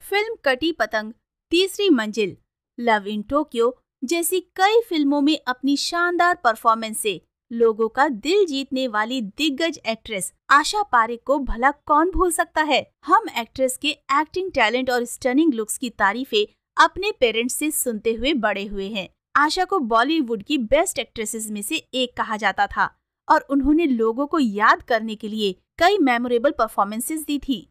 Film कटी पतंग, तीसरी मंजिल, लव इन टोक्यो जैसी कई फिल्मों में अपनी शानदार परफॉर्मेंस से लोगों का दिल जीतने वाली दिग्गज एक्ट्रेस आशा पारेख को भला कौन भूल सकता है। हम एक्ट्रेस के एक्टिंग टैलेंट और स्टनिंग लुक्स की तारीफें अपने पेरेंट्स से सुनते हुए बड़े हुए हैं। आशा को बॉलीवुड की बेस्ट एक्ट्रेसेस में से एक कहा जाता था और उन्होंने लोगों को याद करने के लिए कई मेमोरेबल परफॉर्मेंसेस दी थी।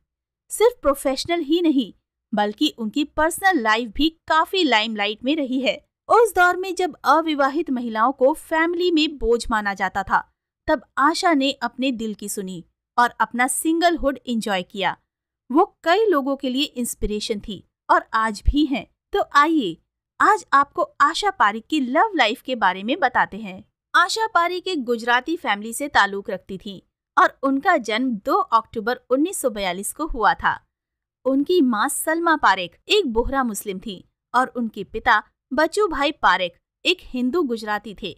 सिर्फ प्रोफेशनल ही नहीं बल्कि उनकी पर्सनल लाइफ भी काफी लाइमलाइट में रही है। उस दौर में जब अविवाहित महिलाओं को फैमिली में बोझ माना जाता था, तब आशा ने अपने दिल की सुनी और अपना सिंगलहुड एंजॉय किया। वो कई लोगों के लिए इंस्पिरेशन थी और आज भी हैं। तो आइए आज आपको आशा पारेख की लव लाइफ के बारे में बताते हैं। आशा पारेख एक गुजराती फैमिली से ताल्लुक रखती थी और उनका जन्म 2 अक्टूबर 1942 को हुआ था। उनकी मां सलमा पारेख एक बोहरा मुस्लिम थी और उनके पिता बच्चू भाई पारेख एक हिंदू गुजराती थे।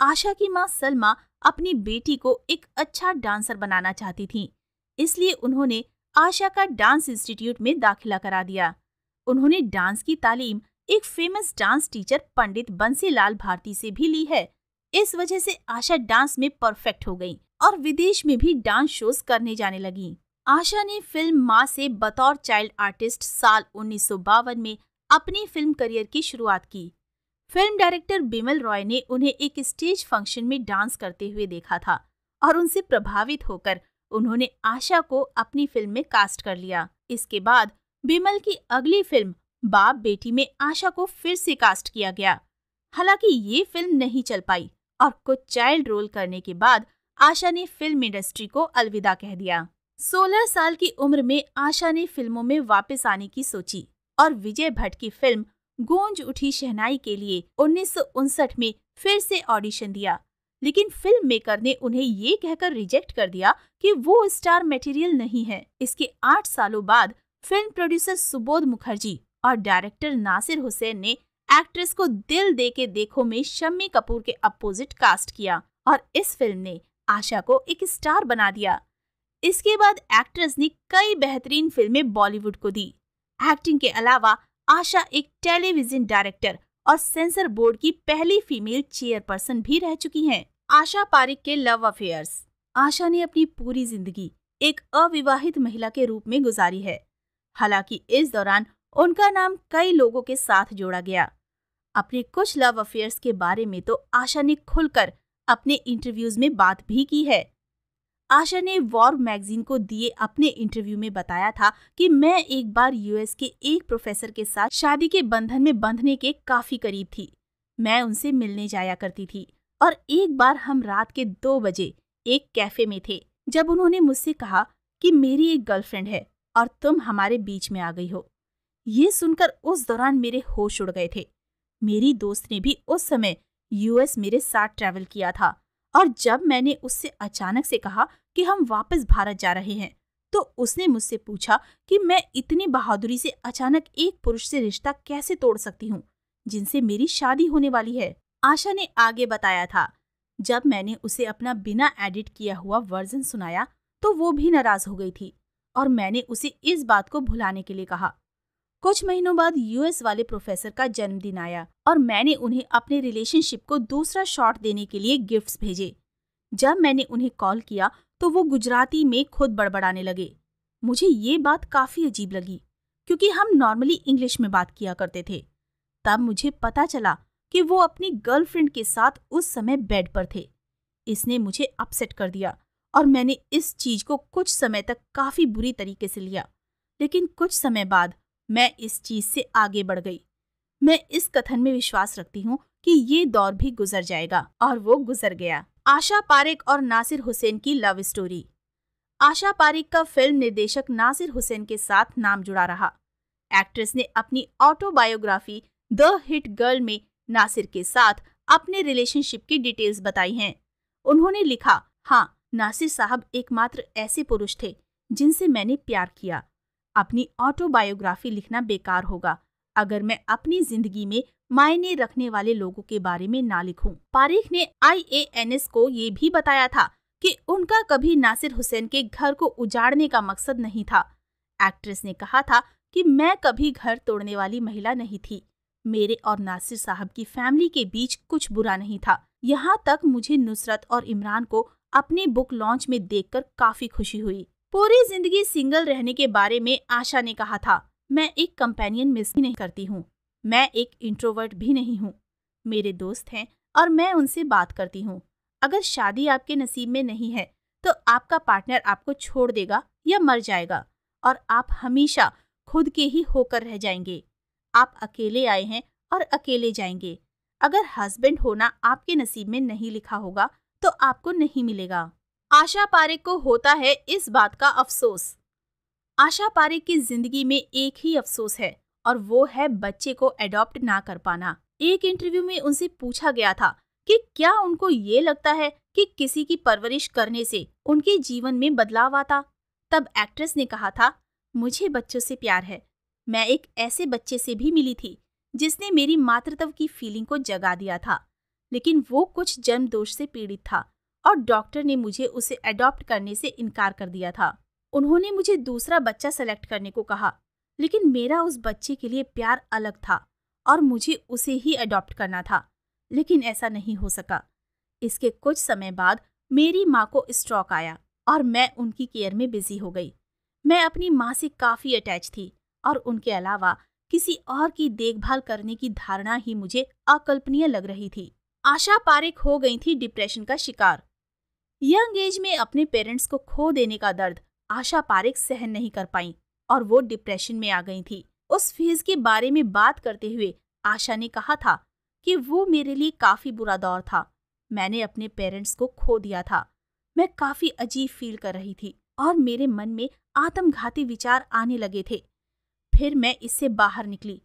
आशा की मां सलमा अपनी बेटी को एक अच्छा डांसर बनाना चाहती थी, इसलिए उन्होंने आशा का डांस इंस्टीट्यूट में दाखिला करा दिया। उन्होंने डांस की तालीम एक फेमस डांस टीचर पंडित बंसीलाल भारती से भी ली है। इस वजह से आशा डांस में परफेक्ट हो गई और विदेश में भी डांस शोज करने जाने लगी। आशा ने फिल्म मां से बतौर चाइल्ड आर्टिस्ट साल 1952 में अपनी फिल्म करियर की शुरुआत की। फिल्म डायरेक्टर बिमल रॉय ने उन्हें एक स्टेज फंक्शन में डांस करते हुए देखा था और उनसे प्रभावित होकर उन्होंने आशा को अपनी फिल्म में कास्ट कर लिया। इसके बाद बिमल की अगली फिल्म बाप बेटी में आशा को फिर से कास्ट किया गया। हालांकि ये फिल्म नहीं चल पाई और कुछ चाइल्ड रोल करने के बाद आशा ने फिल्म इंडस्ट्री को अलविदा कह दिया। 16 साल की उम्र में आशा ने फिल्मों में वापस आने की सोची और विजय भट्ट की फिल्म गूंज उठी शहनाई के लिए 1959 में फिर से ऑडिशन दिया, लेकिन फिल्म मेकर ने उन्हें ये कहकर रिजेक्ट कर दिया कि वो स्टार मटेरियल नहीं है। इसके 8 सालों बाद फिल्म प्रोड्यूसर सुबोध मुखर्जी और डायरेक्टर नासिर हुसैन ने एक्ट्रेस को दिल दे के देखो में शम्मी कपूर के अपोजिट कास्ट किया और इस फिल्म ने आशा को एक स्टार बना दिया। इसके बाद एक्ट्रेस ने कई बेहतरीन फिल्में बॉलीवुड को दी। एक्टिंग के अलावा आशा एक टेलीविजन डायरेक्टर और सेंसर बोर्ड की पहली फीमेल चेयरपर्सन भी रह चुकी हैं। आशा पारेख के लव अफेयर्स। आशा ने अपनी पूरी जिंदगी एक अविवाहित महिला के रूप में गुजारी है। हालांकि इस दौरान उनका नाम कई लोगों के साथ जोड़ा गया। अपने कुछ लव अफेयर्स के बारे में तो आशा ने खुलकर अपने इंटरव्यूज में बात भी की है। आशा ने वॉर मैगजीन को दिए अपने इंटरव्यू में बताया था कि मैं एक बार यूएस के एक प्रोफेसर के साथ शादी के बंधन में बंधने के काफी करीब थी। मैं उनसे मिलने जाया करती थी और एक बार हम रात के 2 बजे एक कैफे में थे जब उन्होंने मुझसे कहा कि मेरी एक गर्लफ्रेंड है और तुम हमारे बीच में आ गई हो। ये सुनकर उस दौरान मेरे होश उड़ गए थे। मेरी दोस्त ने भी उस समय यूएस मेरे साथ ट्रैवल किया था और जब मैंने उससे अचानक से कहा कि हम वापस भारत जा रहे हैं, तो उसने मुझसे पूछा कि मैं इतनी बहादुरी से अचानक एक पुरुष से रिश्ता कैसे तोड़ सकती हूँ जिनसे मेरी शादी होने वाली है। आशा ने आगे बताया था, जब मैंने उसे अपना बिना एडिट किया हुआ वर्जन सुनाया तो वो भी नाराज हो गई थी और मैंने उसे इस बात को भुलाने के लिए कहा। कुछ महीनों बाद यूएस वाले प्रोफेसर का जन्मदिन आया और मैंने उन्हें अपने रिलेशनशिप को दूसरा शॉट देने के लिए गिफ्ट्स भेजे। जब मैंने उन्हें कॉल किया तो वो गुजराती में खुद बड़बड़ाने लगे। मुझे ये बात काफी अजीब लगी क्योंकि हम नॉर्मली इंग्लिश में बात किया करते थे। तब मुझे पता चला कि वो अपनी गर्लफ्रेंड के साथ उस समय बेड पर थे। इसने मुझे अपसेट कर दिया और मैंने इस चीज को कुछ समय तक काफी बुरी तरीके से लिया, लेकिन कुछ समय बाद मैं इस चीज से आगे बढ़ गई। मैं इस कथन में विश्वास रखती हूँ कि ये दौर भी गुजर जाएगा और वो गुजर गया। आशा पारेख और नासिर हुसैन की लव स्टोरी। आशा पारेख का फिल्म निर्देशक नासिर हुसैन के साथ नाम जुड़ा रहा। एक्ट्रेस ने अपनी ऑटोबायोग्राफी द हिट गर्ल में नासिर के साथ अपने रिलेशनशिप की डिटेल्स बताई हैं। उन्होंने लिखा, हाँ, नासिर साहब एकमात्र ऐसे पुरुष थे जिनसे मैंने प्यार किया। अपनी ऑटोबायोग्राफी लिखना बेकार होगा अगर मैं अपनी जिंदगी में मायने रखने वाले लोगों के बारे में ना लिखूं। पारेख ने IANS को ये भी बताया था कि उनका कभी नासिर हुसैन के घर को उजाड़ने का मकसद नहीं था। एक्ट्रेस ने कहा था कि मैं कभी घर तोड़ने वाली महिला नहीं थी। मेरे और नासिर साहब की फैमिली के बीच कुछ बुरा नहीं था। यहाँ तक मुझे नुसरत और इमरान को अपने बुक लॉन्च में देखकर काफी खुशी हुई। पूरी जिंदगी सिंगल रहने के बारे में आशा ने कहा था, मैं एक कंपेनियन मिस नहीं करती हूँ। मैं एक इंट्रोवर्ट भी नहीं हूँ। मेरे दोस्त हैं और मैं उनसे बात करती हूँ। अगर शादी आपके नसीब में नहीं है तो आपका पार्टनर आपको छोड़ देगा या मर जाएगा और आप हमेशा खुद के ही होकर रह जाएंगे। आप अकेले आए हैं और अकेले जाएंगे। अगर हस्बैंड होना आपके नसीब में नहीं लिखा होगा तो आपको नहीं मिलेगा। आशा पारेख को होता है इस बात का अफसोस। आशा पारेख की जिंदगी में एक ही अफसोस है और वो है बच्चे को एडॉप्ट ना कर पाना। एक इंटरव्यू में उनसे पूछा गया था कि क्या उनको ये लगता है कि किसी की परवरिश करने से उनके जीवन में बदलाव आता। तब एक्ट्रेस ने कहा था, मुझे बच्चों से प्यार है। मैं एक ऐसे बच्चे से भी मिली थी जिसने मेरी मातृत्व की फीलिंग को जगा दिया था, लेकिन वो कुछ जन्म दोष से पीड़ित था और डॉक्टर ने मुझे उसे एडॉप्ट करने से इनकार कर दिया था। उन्होंने मुझे दूसरा बच्चा सेलेक्ट करने को कहा, लेकिन मेरा उस बच्चे के लिए प्यार अलग था और मुझे उसे ही अडॉप्ट करना था, लेकिन ऐसा नहीं हो सका। इसके कुछ समय बाद मेरी माँ को स्ट्रोक आया और मैं उनकी केयर में बिजी हो गई। मैं अपनी माँ से काफी अटैच थी और उनके अलावा किसी और की देखभाल करने की धारणा ही मुझे अकल्पनीय लग रही थी। आशा पारेख हो गई थी डिप्रेशन का शिकार। यंग एज में अपने पेरेंट्स को खो देने का दर्द आशा पारेख सहन नहीं कर पाई और वो डिप्रेशन में आ गई थी। उस फेज के बारे में बात करते हुए आशा ने कहा था कि वो मेरे लिए काफी बुरा दौर था। मैंने अपने पेरेंट्स को खो दिया था। मैं काफी अजीब फील कर रही थी और मेरे मन में आत्मघाती विचार आने लगे थे। फिर मैं इससे बाहर निकली।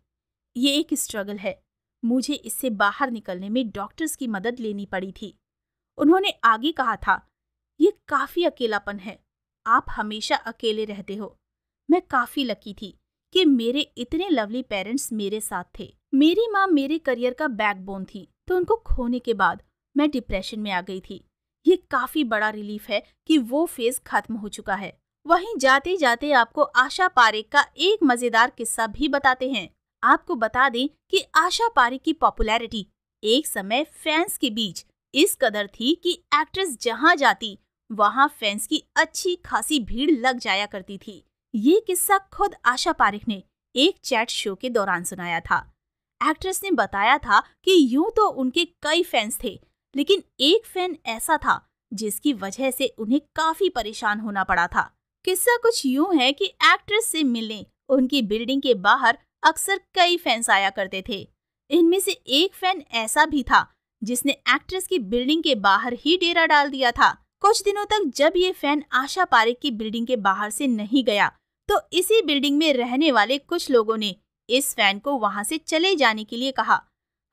ये एक स्ट्रगल है। मुझे इससे बाहर निकलने में डॉक्टर्स की मदद लेनी पड़ी थी। उन्होंने आगे कहा था, ये काफी अकेलापन है। आप हमेशा अकेले रहते हो। मैं काफी लकी थी कि मेरे इतने लवली पेरेंट्स मेरे साथ थे। मेरी माँ मेरे करियर का बैकबोन थी, तो उनको खोने के बाद मैं डिप्रेशन में आ गई थी। ये काफी बड़ा रिलीफ है कि वो फेज खत्म हो चुका है। वहीं जाते जाते आपको आशा पारेख का एक मजेदार किस्सा भी बताते हैं। आपको बता दें कि आशा पारेख की पॉपुलैरिटी एक समय फैंस के बीच इस कदर थी कि एक्ट्रेस जहां जाती वहां फैंस की अच्छी खासी भीड़ लग जाया करती थी। ये किस्सा खुद आशा पारेख ने एक चैट शो के दौरान सुनाया था। एक्ट्रेस ने बताया था कि यूं तो उनके कई फैंस थे, लेकिन एक फैन ऐसा था जिसकी वजह से उन्हें काफी परेशान होना पड़ा था। किस्सा कुछ यूं है कि एक्ट्रेस से मिलने उनकी बिल्डिंग के बाहर अक्सर कई फैंस आया करते थे। इनमें से एक फैन ऐसा भी था जिसने एक्ट्रेस की बिल्डिंग के बाहर ही डेरा डाल दिया था। कुछ दिनों तक जब ये फैन आशा पारेख की बिल्डिंग के बाहर से नहीं गया, तो इसी बिल्डिंग में रहने वाले कुछ लोगों ने इस फैन को वहां से चले जाने के लिए कहा।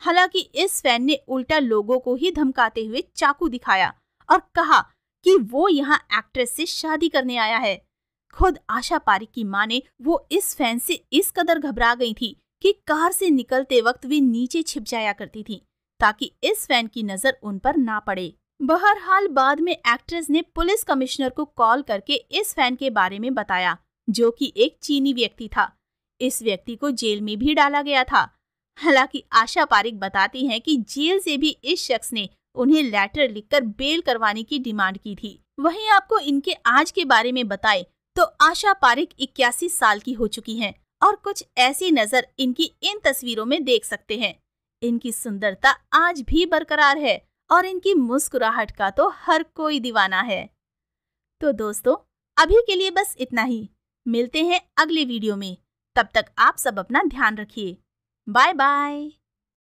हालांकि इस फैन ने उल्टा लोगों को ही धमकाते हुए चाकू दिखाया और कहा कि वो यहाँ एक्ट्रेस से शादी करने आया है। खुद आशा पारेख की मां ने वो इस फैन से इस कदर घबरा गई थी कि कार से निकलते वक्त वे नीचे छिप जाया करती थी ताकि इस फैन की नजर उन पर ना पड़े। बहरहाल बाद में एक्ट्रेस ने पुलिस कमिश्नर को कॉल करके इस फैन के बारे में बताया, जो कि एक चीनी व्यक्ति था। इस व्यक्ति को जेल में भी डाला गया था। हालांकि आशा पारेख बताती हैं कि जेल से भी इस शख्स ने उन्हें लेटर लिखकर बेल करवाने की डिमांड की थी। वहीं आपको इनके आज के बारे में बताए तो आशा पारेख 81 साल की हो चुकी हैं और कुछ ऐसी नजर इनकी इन तस्वीरों में देख सकते हैं। इनकी सुंदरता आज भी बरकरार है और इनकी मुस्कुराहट का तो हर कोई दीवाना है। तो दोस्तों, अभी के लिए बस इतना ही। मिलते हैं अगले वीडियो में। तब तक आप सब अपना ध्यान रखिए। Bye bye.